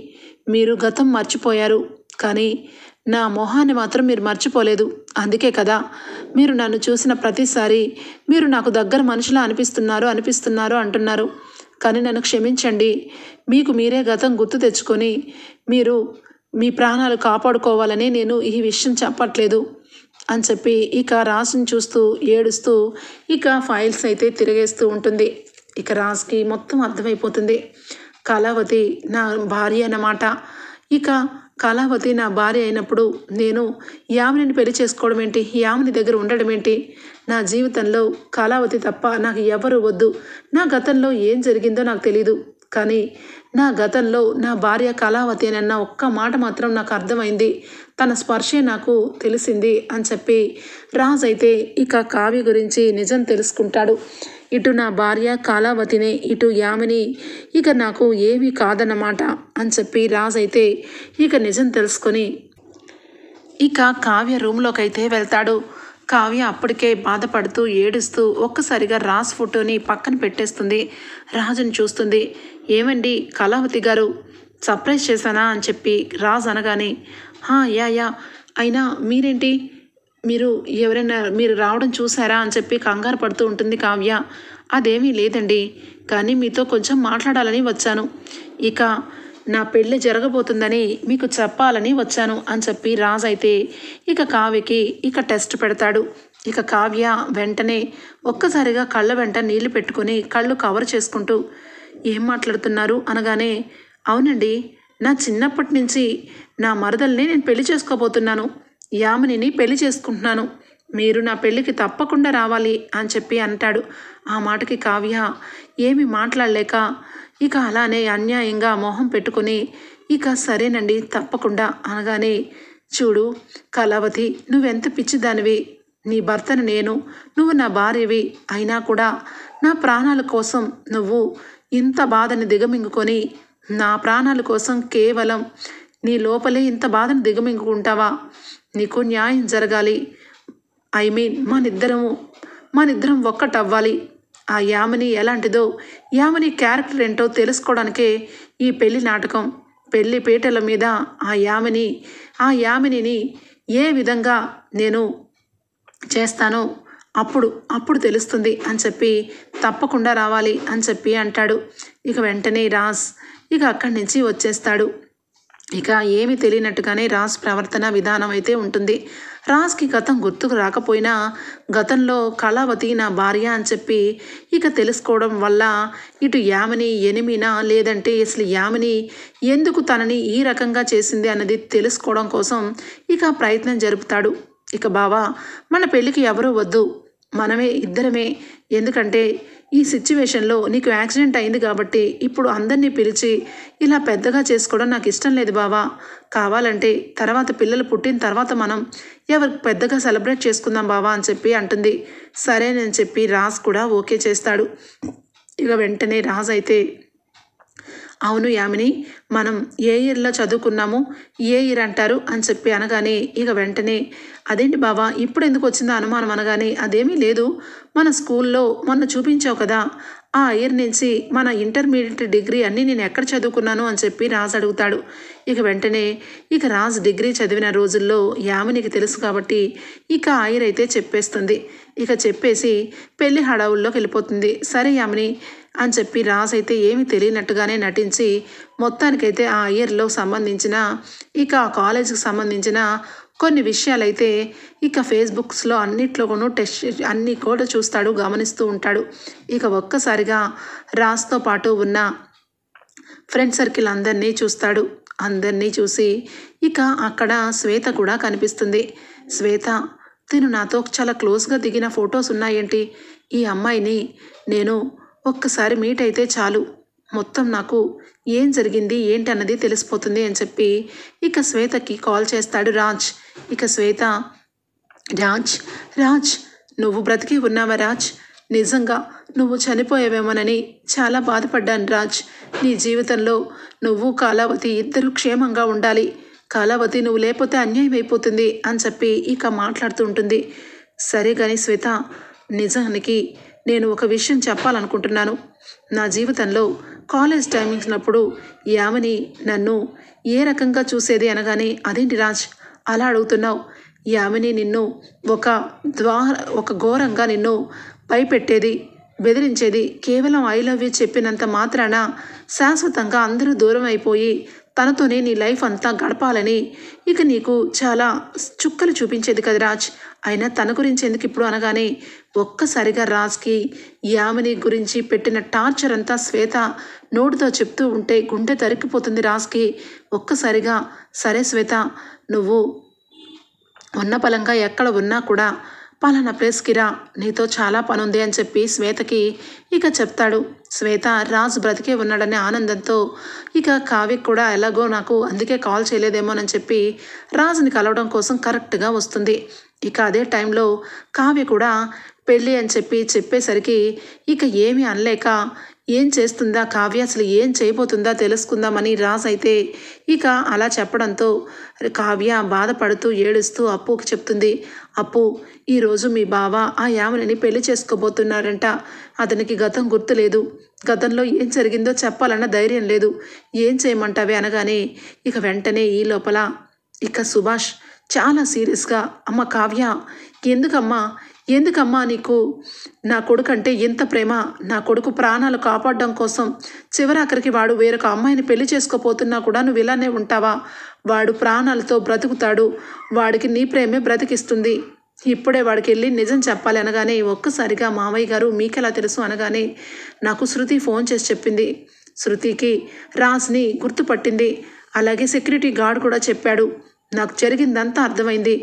మీరు గతం మర్చిపోయారు, కానీ నా మొహాన్ని మాత్రం మీరు మర్చిపోలేదు, అందుకే కదా మీరు నన్ను చూసిన ప్రతిసారి మీరు నాకు దగ్గర మనుషులా అనిపిస్తున్నారు అంటున్నారు. కానీ నన్ను క్షమించండి, మీకు మీరే గతం గుర్తు తెచ్చుకొని మీరు మీ ప్రాణాలు కాపాడుకోవాలని నేను ఈ విషయం చెప్పట్లేదు అని చెప్పి ఇక రాజ్ని చూస్తూ ఏడుస్తూ ఇక ఫైల్స్ అయితే తిరిగేస్తూ ఉంటుంది. ఇక రాజ్కి మొత్తం అర్థమైపోతుంది, కళావతి నా భార్య అన్నమాట. ఇక కళావతి నా భార్య అయినప్పుడు నేను యామినిని పెళ్లి చేసుకోవడం ఏంటి, యామిని దగ్గర ఉండడం ఏంటి, నా జీవితంలో కళావతి తప్ప నాకు ఎవరు వద్దు, నా గతంలో ఏం జరిగిందో నాకు తెలీదు, కానీ నా గతంలో నా భార్య కళావతి అని అన్న ఒక్క మాట మాత్రం నాకు అర్థమైంది, తన స్పర్శే నాకు తెలిసింది అని చెప్పి రాజ్ అయితే ఇక కావ్య గురించి నిజం తెలుసుకుంటాడు. ఇటు నా భార్య కళావతినే, ఇటు యామిని ఇక నాకు ఏమీ కాదన్నమాట అని చెప్పి రాజ్ అయితే ఇక నిజం తెలుసుకొని ఇక కావ్య రూమ్లోకి అయితే వెళ్తాడు. కావ్య అప్పటికే బాధపడుతూ ఏడుస్తూ ఒక్కసారిగా రాజ్ ఫోటోని పక్కన పెట్టేస్తుంది. రాజుని చూస్తుంది. ఏమండి కళావతి గారు, సర్ప్రైజ్ చేశానా అని చెప్పి రాజ్ అనగానే, యా అయినా మీరేంటి, మీరు రావడం చూసారా అని చెప్పి కంగారు పడుతూ ఉంటుంది కావ్య. అదేమీ లేదండి, కానీ మీతో కొంచెం మాట్లాడాలని వచ్చాను, ఇక నా పెళ్ళి జరగబోతుందని మీకు చెప్పాలని వచ్చాను అని చెప్పి రాజ్ అయితే ఇక కావ్యకి ఇక టెస్ట్ పెడతాడు. ఇక కావ్య వెంటనే ఒక్కసారిగా కళ్ళ వెంట నీళ్లు పెట్టుకొని కళ్ళు కవర్ చేసుకుంటూ, ఏం మాట్లాడుతున్నారు అనగానే, అవునండి నా చిన్నప్పటి నుంచి నా మరదల్ని నేను పెళ్లి చేసుకోబోతున్నాను, యామినిని పెళ్లి చేసుకుంటున్నాను, మీరు నా పెళ్ళికి తప్పకుండా రావాలి అని చెప్పి అంటాడు. ఆ మాటకి కావ్య ఏమి మాట్లాడలేక ఇక అలానే అన్యాయంగా మొహం పెట్టుకొని ఇక సరేనండి తప్పకుండా అనగానే, చూడు కళావతి, నువ్వెంత పిచ్చిదానివి, నీ భర్తను నేను, నువ్వు నా భార్యవి, అయినా కూడా నా ప్రాణాల కోసం నువ్వు ఇంత బాధని దిగమింగుకొని నా ప్రాణాల కోసం కేవలం నీ లోపలే ఇంత బాధను దిగమింగుకుంటావా, నీకు న్యాయం జరగాలి, మనిద్దరం ఒక్కటవ్వాలి, ఆ యామిని ఎలాంటిదో, యామిని క్యారెక్టర్ ఏంటో తెలుసుకోవడానికే ఈ పెళ్లి నాటకం, పెళ్లి పీటల మీద ఆ యామినిని ఏ విధంగా నేను చేస్తానో అప్పుడు తెలుస్తుంది అని చెప్పి తప్పకుండా రావాలి అని చెప్పి అంటాడు. ఇక వెంటనే రాజ్ ఇక అక్కడి నుంచి వచ్చేస్తాడు. ఇక ఏమీ తెలియనట్టుగానే రాజ్ ప్రవర్తన విధానం అయితే ఉంటుంది. రాజ్కి గతం గుర్తుకు రాకపోయినా గతంలో కళావతి నా భార్య అని చెప్పి ఇక తెలుసుకోవడం వల్ల ఇటు యామిని ఎనిమినా లేదంటే అసలు యామిని ఎందుకు తనని ఈ రకంగా చేసింది అన్నది తెలుసుకోవడం కోసం ఇక ప్రయత్నం జరుపుతాడు. ఇక బావా, మన పెళ్ళికి ఎవరూ వద్దు, మనమే ఇద్దరమే. ఎందుకంటే ఈ సిచ్యువేషన్లో నీకు యాక్సిడెంట్ అయింది కాబట్టి ఇప్పుడు అందరినీ పిలిచి ఇలా పెద్దగా చేసుకోవడం నాకు ఇష్టం లేదు బావా. కావాలంటే తర్వాత పిల్లలు పుట్టిన తర్వాత మనం ఎవరికి పెద్దగా సెలబ్రేట్ చేసుకుందాం బావా అని చెప్పి అంటుంది. సరేనని చెప్పి రాజ్ కూడా ఓకే చేస్తాడు. ఇక వెంటనే రాజ్ అయితే, అవును యామిని, మనం ఏ ఇయర్లో చదువుకున్నాము, ఏ ఇయర్ అంటారు అని చెప్పి అనగానే ఇక వెంటనే అదేంటి బావా ఇప్పుడు ఎందుకు వచ్చిందో అనుమానం అనగానే అదేమీ లేదు, మన స్కూల్లో మొన్న చూపించావు కదా ఆ ఇయర్ నుంచి మన ఇంటర్మీడియట్ డిగ్రీ అన్నీ నేను ఎక్కడ చదువుకున్నాను అని చెప్పి రాజ్ అడుగుతాడు. ఇక వెంటనే ఇక రాజ్ డిగ్రీ చదివిన రోజుల్లో యామినికి తెలుసు కాబట్టి ఇక ఆ ఇయర్ అయితే చెప్పేస్తుంది. ఇక చెప్పేసి పెళ్లి హడావుల్లోకి వెళ్ళిపోతుంది. సరే యామిని అని చెప్పి రాజ్ అయితే ఏమీ తెలియనట్టుగానే నటించి మొత్తానికైతే ఆ ఇయర్లో సంబంధించిన ఇక ఆ కాలేజీకి సంబంధించిన కొన్ని విషయాలైతే ఇక ఫేస్బుక్స్లో అన్నిట్లోనూ టెస్ట్ అన్నీ కూడా చూస్తాడు, గమనిస్తూ ఉంటాడు. ఇక ఒక్కసారిగా రాజ్తో పాటు ఉన్న ఫ్రెండ్ సర్కిల్ అందరినీ చూస్తాడు. అందరినీ చూసి ఇక అక్కడ శ్వేత కూడా కనిపిస్తుంది. శ్వేత, తిను నాతో చాలా క్లోజ్గా దిగిన ఫొటోస్ ఉన్నాయేంటి? ఈ అమ్మాయిని నేను ఒక్కసారి మీట్ అయితే చాలు, మొత్తం నాకు ఏం జరిగింది ఏంటి అన్నది తెలిసిపోతుంది అని చెప్పి ఇక శ్వేతకి కాల్ చేస్తాడు రాజ్. ఇక శ్వేత, రాజ్ రాజ్ నువ్వు బ్రతికి ఉన్నావా రాజ్? నిజంగా నువ్వు చనిపోయావేమోనని చాలా బాధపడ్డాను రాజ్. నీ జీవితంలో నువ్వు కాలావతి ఇద్దరు క్షేమంగా ఉండాలి. కాలావతి నువ్వు లేకపోతే అన్యాయం అయిపోతుంది అని చెప్పి ఇక మాట్లాడుతూ ఉంటుంది. సరే కానీ శ్వేత, నిజానికి నేను ఒక విషయం చెప్పాలనుకుంటున్నాను. నా జీవితంలో కాలేజ్ టైమింగ్స్నప్పుడు యామిని నన్ను ఏ రకంగా చూసేది అనగానే అదేంటి రాజ్ అలా అడుగుతున్నావు? యామిని నిన్ను ఒక ఘోరంగా నిన్ను భయపెట్టేది, బెదిరించేది. కేవలం ఐ లవ్ యూ చెప్పినంత మాత్రాన శాశ్వతంగా అందరూ దూరం అయిపోయి తనతోనే నీ లైఫ్ అంతా గడపాలని ఇక నీకు చాలా చుక్కలు చూపించేది కదా రాజ్. అయినా తన గురించి ఎందుకు ఇప్పుడు అనగానే ఒక్కసారిగా రాజ్కి యామిని గురించి పెట్టిన టార్చర్ అంతా శ్వేత నోటితో చెప్తూ ఉంటే గుండె తరిక్కిపోతుంది రాజ్కి. ఒక్కసారిగా సరే శ్వేత, నువ్వు ఉన్న పలంగా ఎక్కడ ఉన్నా కూడా పలానా ప్లేస్కి రా, నీతో చాలా పని ఉంది అని చెప్పి శ్వేతకి ఇక చెప్తాడు. శ్వేత రాజు బ్రతికే ఉన్నాడనే ఆనందంతో ఇక కావ్యకి కూడా ఎలాగో నాకు అందుకే కాల్ చేయలేదేమోనని చెప్పి రాజుని కలవడం కోసం కరెక్ట్గా వస్తుంది. ఇక అదే టైంలో కావ్య కూడా పెళ్ళి అని చెప్పేసరికి ఇక ఏమీ అనలేక ఏం చేస్తుందా కావ్య, అసలు ఏం చేయబోతుందా తెలుసుకుందామని రాజ్ అయితే ఇక అలా చెప్పడంతో కావ్య బాధపడుతూ ఏడుస్తూ అప్పుకి చెప్తుంది. అప్పు, ఈరోజు మీ బావ ఆ యామినిని పెళ్లి చేసుకోబోతున్నారంట. అతనికి గతం గుర్తులేదు, గతంలో ఏం జరిగిందో చెప్పాలన్న ధైర్యం లేదు, ఏం చేయమంటావే అనగానే ఇక వెంటనే ఈ లోపల ఇక సుభాష్ చాలా సీరియస్గా, అమ్మ కావ్య, ఎందుకమ్మా నీకు నా కొడుకు అంటే ఎంత ప్రేమ? నా కొడుకు ప్రాణాలు కాపాడడం కోసం చివరాఖరికి వాడు వేరొక అమ్మాయిని పెళ్లి చేసుకోపోతున్నా కూడా నువ్వు ఇలానే ఉంటావా? వాడు ప్రాణాలతో బ్రతుకుతాడు, వాడికి నీ ప్రేమే బ్రతికిస్తుంది. ఇప్పుడే వాడికి వెళ్ళి నిజం చెప్పాలి అనగానే ఒక్కసారిగా మావయ్య గారు మీకెలా తెలుసు అనగానే నాకు శృతి ఫోన్ చేసి చెప్పింది. శృతికి రాజ్ని గుర్తుపట్టింది, అలాగే సెక్యూరిటీ గార్డ్ కూడా చెప్పాడు. నాకు జరిగిందంతా అర్థమైంది.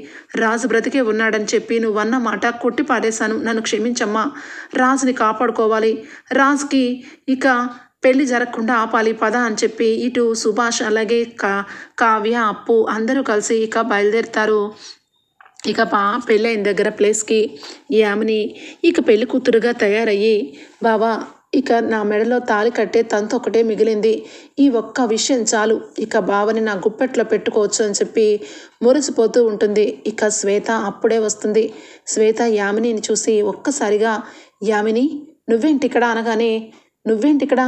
రాజు బ్రతికే ఉన్నాడని చెప్పి నువ్వన్న మాట కొట్టి పాడేశాను, నన్ను క్షమించమ్మా. రాజుని కాపాడుకోవాలి, రాజుకి ఇక పెళ్లి జరగకుండా ఆపాలి పద అని చెప్పి ఇటు సుభాష్ అలాగే కావ్య అప్పు అందరూ కలిసి ఇక బయలుదేరుతారు. ఇక పెళ్ళైన దగ్గర ప్లేస్కి యామిని ఇక పెళ్లి కూతురుగా తయారయ్యి, బావా ఇక నా మెడలో తాళి కట్టే తంతు ఒకటే మిగిలింది, ఈ ఒక్క విషయం చాలు, ఇక బావని నా గుప్పెట్లో పెట్టుకోవచ్చు అని చెప్పి మురిసిపోతూ ఉంటుంది. ఇక శ్వేత అప్పుడే వస్తుంది. శ్వేత యామినిని చూసి ఒక్కసారిగా యామిని నువ్వేంటిక్కడ అనగానే నువ్వేంటిక్కడ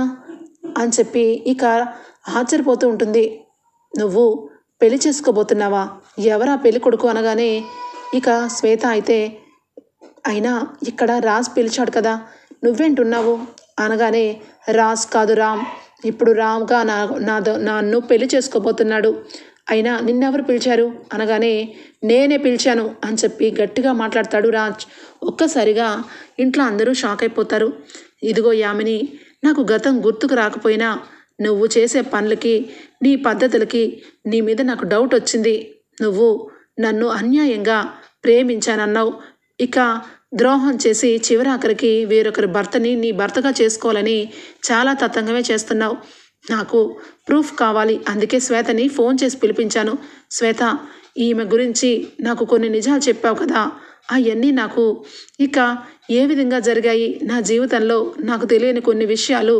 అని చెప్పి ఇక ఆశ్చర్యపోతూ ఉంటుంది. నువ్వు పెళ్లి చేసుకోబోతున్నావా? ఎవరా పెళ్లి కొడుకు అనగానే ఇక శ్వేత అయితే అయినా ఇక్కడ రాజ్ పిలిచాడు కదా, నువ్వేంటున్నావు అనగానే రాజ్ కాదు రామ్, ఇప్పుడు రామ్గా నన్ను పెళ్లి చేసుకోబోతున్నాడు. అయినా నిన్నెవరు పిలిచారు అనగానే నేనే పిలిచాను అని చెప్పి గట్టిగా మాట్లాడతాడు రాజ్. ఒక్కసారిగా ఇంట్లో అందరూ షాక్ అయిపోతారు. ఇదిగో యామిని, నాకు గతం గుర్తుకు రాకపోయినా నువ్వు చేసే పనులకి నీ పద్ధతులకి నీ మీద నాకు డౌట్ వచ్చింది. నువ్వు నన్ను అన్యాయంగా ప్రేమించానన్నావు, ఇక ద్రోహం చేసి చివరాఖరికి వేరొకరి భర్తని నీ భర్తగా చేసుకోవాలని చాలా తతంగమే చేస్తున్నావు. నాకు ప్రూఫ్ కావాలి. అందుకే శ్వేతని ఫోన్ చేసి పిలిపించాను. శ్వేత, ఈమె గురించి నాకు కొన్ని నిజాలు చెప్పావు కదా, అవన్నీ నాకు ఇక ఏ విధంగా జరిగాయి, నా జీవితంలో నాకు తెలియని కొన్ని విషయాలు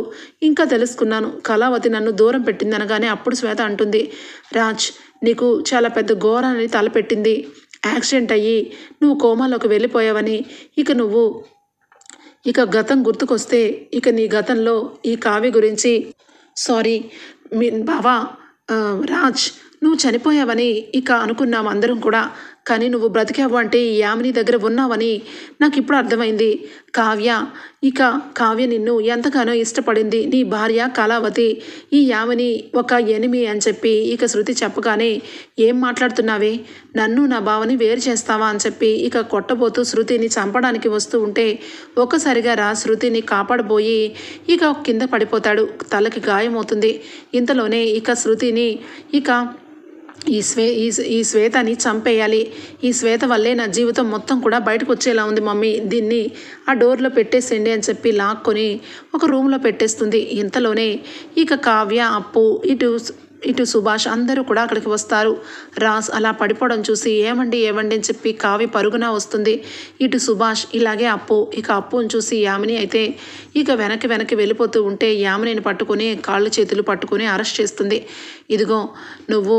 ఇంకా తెలుసుకున్నాను. కళావతి నన్ను దూరం పెట్టింది అనగానే అప్పుడు శ్వేత అంటుంది, రాజ్ నీకు చాలా పెద్ద ఘోరాన్ని తలపెట్టింది. యాక్సిడెంట్ అయ్యి నువ్వు కోమాలోకి వెళ్ళిపోయావని, ఇక గతం గుర్తుకొస్తే ఇక నీ గతంలో ఈ కావ్య గురించి సారీ బావా రాజ్ నువ్వు చనిపోయావని ఇక అనుకున్నాం అందరం కూడా. కానీ నువ్వు బ్రతికావు అంటే ఈ యామిని దగ్గర ఉన్నావని నాకు ఇప్పుడు అర్థమైంది. కావ్య నిన్ను ఎంతగానో ఇష్టపడింది. నీ భార్య కళావతి ఈ యామిని ఒక ఎనిమి అని చెప్పి ఇక శృతి చెప్పగానే, ఏం మాట్లాడుతున్నావే, నన్ను నా బావని వేరు చేస్తావా అని చెప్పి ఇక కొట్టబోతూ శృతిని చంపడానికి వస్తూ ఉంటే ఒక్కసారిగా శృతిని కాపాడబోయి ఇక కింద పడిపోతాడు. తలకి గాయమవుతుంది. ఇంతలోనే ఇక శృతిని ఈ శ్వేతని చంపేయాలి. ఈ శ్వేత వల్లే నా జీవితం మొత్తం కూడా బయటకు వచ్చేలా ఉంది మమ్మీ, దీన్ని ఆ డోర్లో పెట్టేసేయండి అని చెప్పి లాక్కొని ఒక రూమ్లో పెట్టేస్తుంది. ఇంతలోనే ఇక కావ్య, అప్పు, ఇటు సుభాష్ అందరూ కూడా అక్కడికి వస్తారు. రాజ్ అలా పడిపోవడం చూసి ఏమండి అని చెప్పి కావ్య పరుగున వస్తుంది. ఇటు సుభాష్ ఇలాగే అప్పుని చూసి యామిని అయితే ఇక వెనక్కి వెళ్ళిపోతూ ఉంటే యామినిని పట్టుకొని కాళ్ళు చేతులు పట్టుకొని అరెస్ట్ చేస్తుంది. ఇదిగో నువ్వు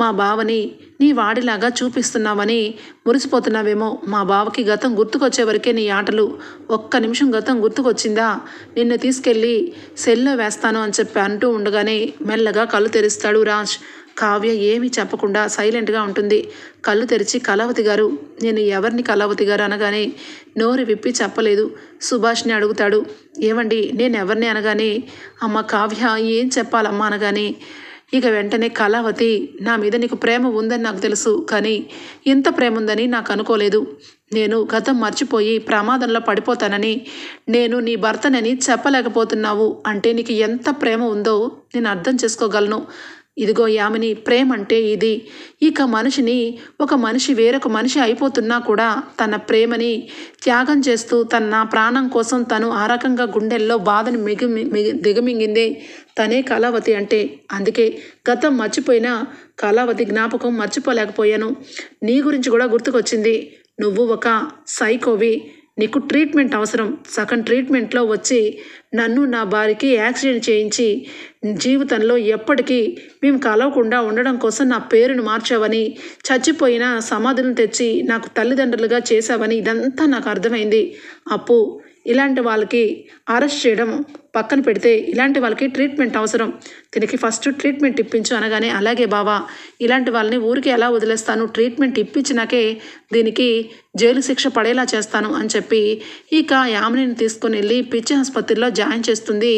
మా బావని నీ వాడిలాగా చూపిస్తున్నావని మురిసిపోతున్నావేమో. మా బావకి గతం గుర్తుకొచ్చే వరకే నీ ఆటలు. ఒక్క నిమిషం గతం గుర్తుకొచ్చిందా నిన్ను తీసుకెళ్ళి సెల్లో వేస్తాను అని చెప్పి అంటూ ఉండగానే మెల్లగా కళ్ళు తెరుస్తాడు రాజ్. కావ్య ఏమీ చెప్పకుండా సైలెంట్గా ఉంటుంది. కళ్ళు తెరిచి కళావతి గారు, నేను ఎవరిని కళావతి గారు అనగానే నోరు విప్పి చెప్పలేదు. సుభాష్ని అడుగుతాడు, ఏమండి నేను ఎవరిని అనగానే, అమ్మ కావ్య ఏం చెప్పాలమ్మా అనగానే ఇక వెంటనే కళావతి, నా మీద నీకు ప్రేమ ఉందని నాకు తెలుసు, కానీ ఎంత ప్రేమ ఉందని నాకు అనుకోలేదు. నేను గతం మర్చిపోయి ప్రమాదంలో పడిపోతానని, నేను నీ భర్తనని చెప్పలేకపోతున్నావు అంటే నీకు ఎంత ప్రేమ ఉందో నేను అర్థం చేసుకోగలను. ఇదిగో యామిని, ప్రేమ అంటే ఇది. ఇక ఒక మనిషి వేరొక మనిషి అయిపోతున్నా కూడా తన ప్రేమని త్యాగం చేస్తూ తన ప్రాణం కోసం తను ఆ రకంగా గుండెల్లో బాధను దిగమింగిందే తనే కళావతి అంటే. అందుకే గతం మర్చిపోయినా కళావతి జ్ఞాపకం మర్చిపోలేకపోయాను. నీ గురించి కూడా గుర్తుకొచ్చింది. నువ్వు ఒక సైకోవి, నీకు ట్రీట్మెంట్ అవసరం. సగం ట్రీట్మెంట్లో వచ్చి నన్ను నా భార్యకి యాక్సిడెంట్ చేయించి జీవితంలో ఎప్పటికీ మేము కలవకుండా ఉండడం కోసం నా పేరును మార్చావని, చచ్చిపోయిన సమాధులను తెచ్చి నాకు తల్లిదండ్రులుగా చేశావని ఇదంతా నాకు అర్థమైంది. అప్పు, ఇలాంటి వాళ్ళకి అరెస్ట్ చేయడం పక్కన పెడితే ఇలాంటి వాళ్ళకి ట్రీట్మెంట్ అవసరం. దీనికి ఫస్ట్ ట్రీట్మెంట్ ఇప్పించు అనగానే, అలాగే బావా, ఇలాంటి వాళ్ళని ఊరికి ఎలా వదిలేస్తాను, ట్రీట్మెంట్ ఇప్పించినాకే దీనికి జైలు శిక్ష పడేలా చేస్తాను అని చెప్పి ఇక యామినిని తీసుకొని వెళ్ళి పిచ్చి ఆసుపత్రిలో జాయిన్ చేస్తుంది.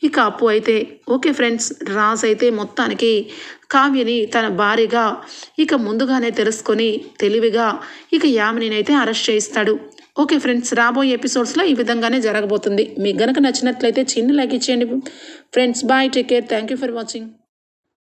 ఇక అప్పు అయితే ఓకే ఫ్రెండ్స్, రాజ్ అయితే మొత్తానికి కావ్యని తన భార్యగా ఇక ముందుగానే తెలుసుకొని తెలివిగా ఇక యామినిని అయితే అరెస్ట్ చేయిస్తాడు. ఓకే ఫ్రెండ్స్, రాబోయే ఎపిసోడ్స్లో ఈ విధంగానే జరగబోతుంది. మీకు గనక నచ్చినట్లయితే చిన్న లైక్ ఇచ్చేయండి friends. Bye, take care, thank you for watching.